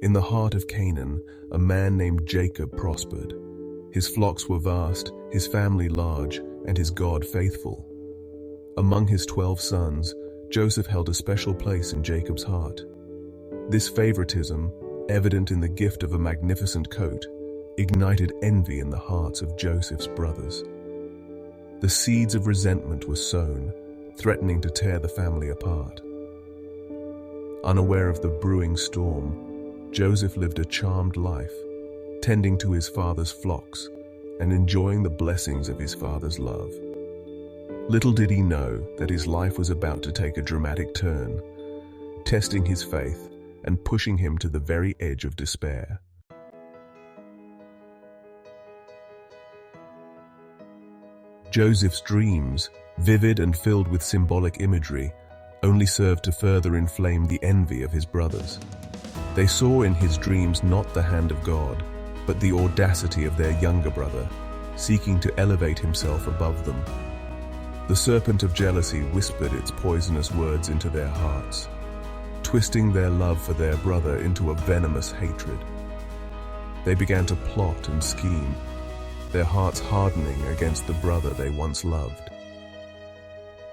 In the heart of Canaan, a man named Jacob prospered. His flocks were vast, his family large, and his God faithful. Among his 12 sons, Joseph held a special place in Jacob's heart. This favoritism, evident in the gift of a magnificent coat, ignited envy in the hearts of Joseph's brothers. The seeds of resentment were sown, threatening to tear the family apart. Unaware of the brewing storm, Joseph lived a charmed life, tending to his father's flocks and enjoying the blessings of his father's love. Little did he know that his life was about to take a dramatic turn, testing his faith and pushing him to the very edge of despair. Joseph's dreams, vivid and filled with symbolic imagery, only served to further inflame the envy of his brothers. They saw in his dreams not the hand of God, but the audacity of their younger brother, seeking to elevate himself above them. The serpent of jealousy whispered its poisonous words into their hearts, twisting their love for their brother into a venomous hatred. They began to plot and scheme, their hearts hardening against the brother they once loved.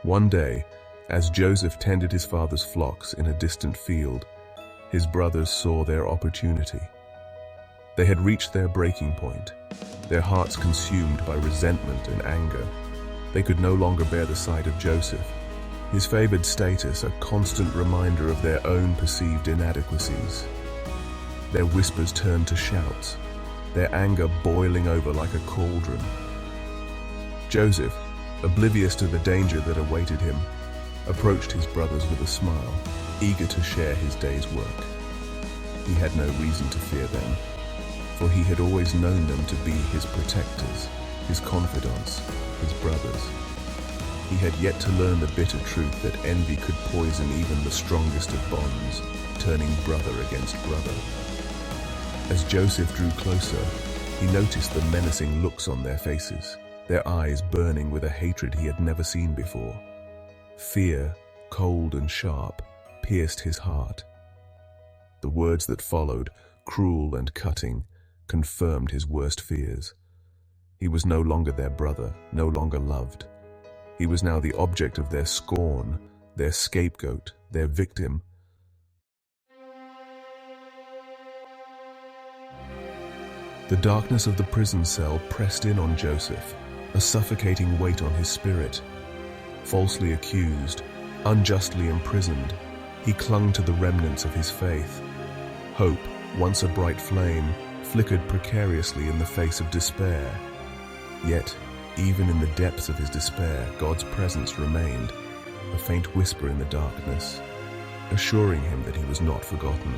One day, as Joseph tended his father's flocks in a distant field, his brothers saw their opportunity. They had reached their breaking point, their hearts consumed by resentment and anger. They could no longer bear the sight of Joseph, his favored status a constant reminder of their own perceived inadequacies. Their whispers turned to shouts, their anger boiling over like a cauldron. Joseph, oblivious to the danger that awaited him, approached his brothers with a smile, eager to share his day's work. He had no reason to fear them, for he had always known them to be his protectors, his confidants, his brothers. He had yet to learn the bitter truth that envy could poison even the strongest of bonds, turning brother against brother. As Joseph drew closer, he noticed the menacing looks on their faces, their eyes burning with a hatred he had never seen before. Fear, cold and sharp, pierced his heart. The words that followed, cruel and cutting, confirmed his worst fears. He was no longer their brother, no longer loved. He was now the object of their scorn, their scapegoat, their victim. The darkness of the prison cell pressed in on Joseph, a suffocating weight on his spirit. Falsely accused, unjustly imprisoned, he clung to the remnants of his faith. Hope, once a bright flame, flickered precariously in the face of despair. Yet, even in the depths of his despair, God's presence remained, a faint whisper in the darkness, assuring him that he was not forgotten.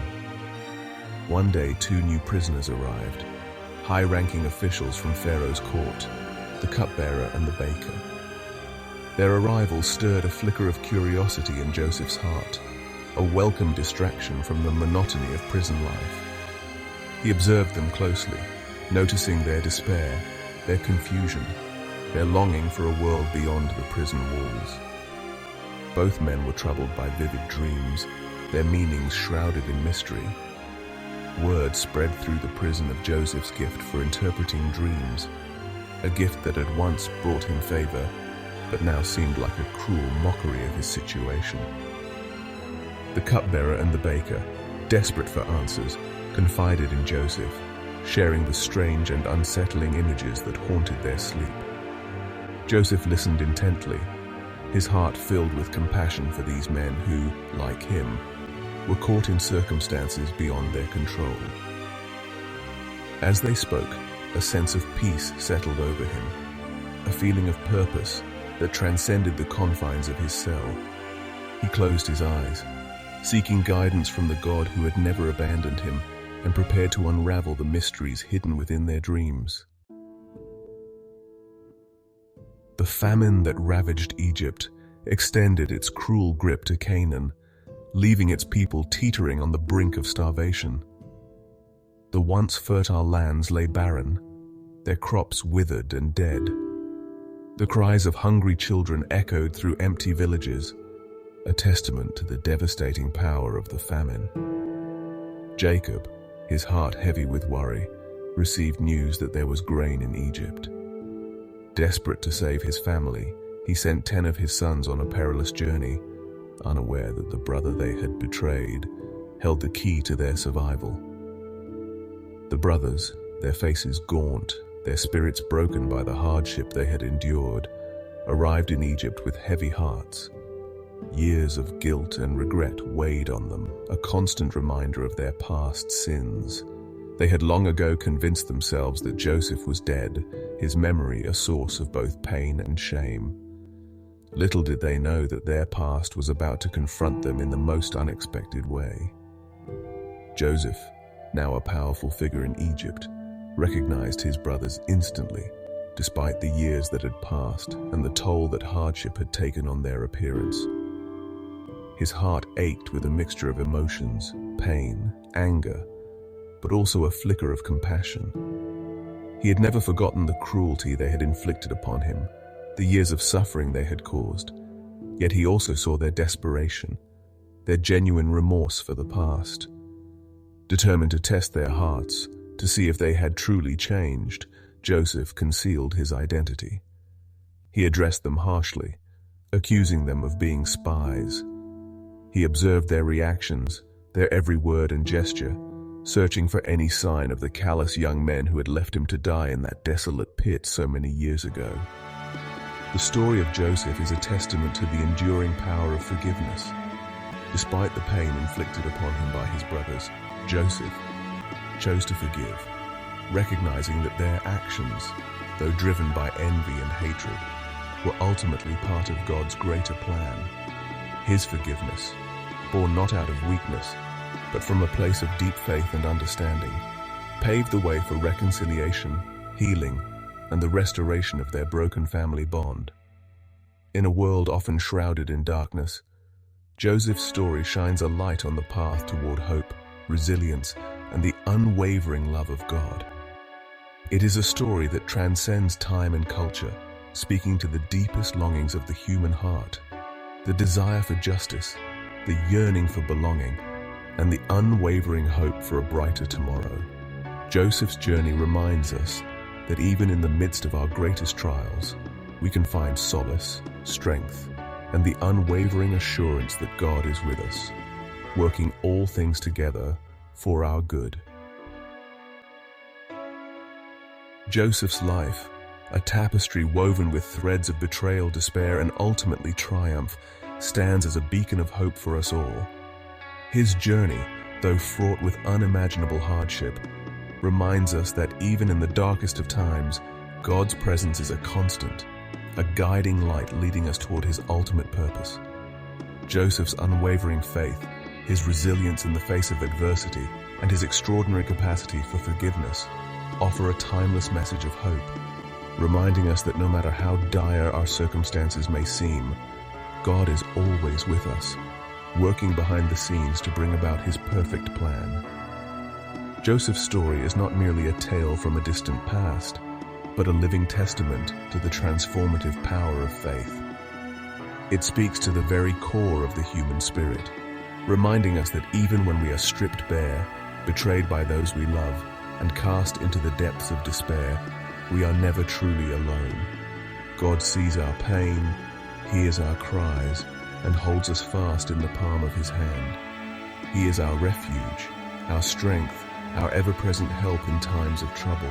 One day, 2 new prisoners arrived, high-ranking officials from Pharaoh's court, the cupbearer and the baker. Their arrival stirred a flicker of curiosity in Joseph's heart, a welcome distraction from the monotony of prison life. He observed them closely, noticing their despair, their confusion, their longing for a world beyond the prison walls. Both men were troubled by vivid dreams, their meanings shrouded in mystery. Word spread through the prison of Joseph's gift for interpreting dreams, a gift that had once brought him favor, but now seemed like a cruel mockery of his situation. The cupbearer and the baker, desperate for answers, confided in Joseph, sharing the strange and unsettling images that haunted their sleep. Joseph listened intently, his heart filled with compassion for these men who, like him, were caught in circumstances beyond their control. As they spoke, a sense of peace settled over him, a feeling of purpose that transcended the confines of his cell. He closed his eyes, seeking guidance from the God who had never abandoned him, and prepared to unravel the mysteries hidden within their dreams. The famine that ravaged Egypt extended its cruel grip to Canaan, leaving its people teetering on the brink of starvation. The once fertile lands lay barren, their crops withered and dead. The cries of hungry children echoed through empty villages, a testament to the devastating power of the famine. Jacob, his heart heavy with worry, received news that there was grain in Egypt. Desperate to save his family, he sent 10 of his sons on a perilous journey, unaware that the brother they had betrayed held the key to their survival. The brothers, their faces gaunt, their spirits broken by the hardship they had endured, arrived in Egypt with heavy hearts. Years of guilt and regret weighed on them, a constant reminder of their past sins. They had long ago convinced themselves that Joseph was dead, his memory a source of both pain and shame. Little did they know that their past was about to confront them in the most unexpected way. Joseph, now a powerful figure in Egypt, recognized his brothers instantly, despite the years that had passed and the toll that hardship had taken on their appearance. His heart ached with a mixture of emotions, pain, anger, but also a flicker of compassion. He had never forgotten the cruelty they had inflicted upon him, the years of suffering they had caused, yet he also saw their desperation, their genuine remorse for the past. Determined to test their hearts, to see if they had truly changed, Joseph concealed his identity. He addressed them harshly, accusing them of being spies. He observed their reactions, their every word and gesture, searching for any sign of the callous young men who had left him to die in that desolate pit so many years ago. The story of Joseph is a testament to the enduring power of forgiveness. Despite the pain inflicted upon him by his brothers, Joseph chose to forgive, recognizing that their actions, though driven by envy and hatred, were ultimately part of God's greater plan. His forgiveness, born not out of weakness, but from a place of deep faith and understanding, paved the way for reconciliation, healing, and the restoration of their broken family bond. In a world often shrouded in darkness, Joseph's story shines a light on the path toward hope, resilience, and the unwavering love of God. It is a story that transcends time and culture, speaking to the deepest longings of the human heart, the desire for justice, the yearning for belonging, and the unwavering hope for a brighter tomorrow. Joseph's journey reminds us that even in the midst of our greatest trials, we can find solace, strength, and the unwavering assurance that God is with us, working all things together for our good. Joseph's life, a tapestry woven with threads of betrayal, despair, and ultimately triumph, stands as a beacon of hope for us all. His journey, though fraught with unimaginable hardship, reminds us that even in the darkest of times, God's presence is a constant, a guiding light leading us toward his ultimate purpose. Joseph's unwavering faith, his resilience in the face of adversity, and his extraordinary capacity for forgiveness offer a timeless message of hope, reminding us that no matter how dire our circumstances may seem, God is always with us, working behind the scenes to bring about his perfect plan. Joseph's story is not merely a tale from a distant past, but a living testament to the transformative power of faith. It speaks to the very core of the human spirit, reminding us that even when we are stripped bare, betrayed by those we love, and cast into the depths of despair, we are never truly alone. God sees our pain, hears our cries, and holds us fast in the palm of his hand. He is our refuge, our strength, our ever-present help in times of trouble.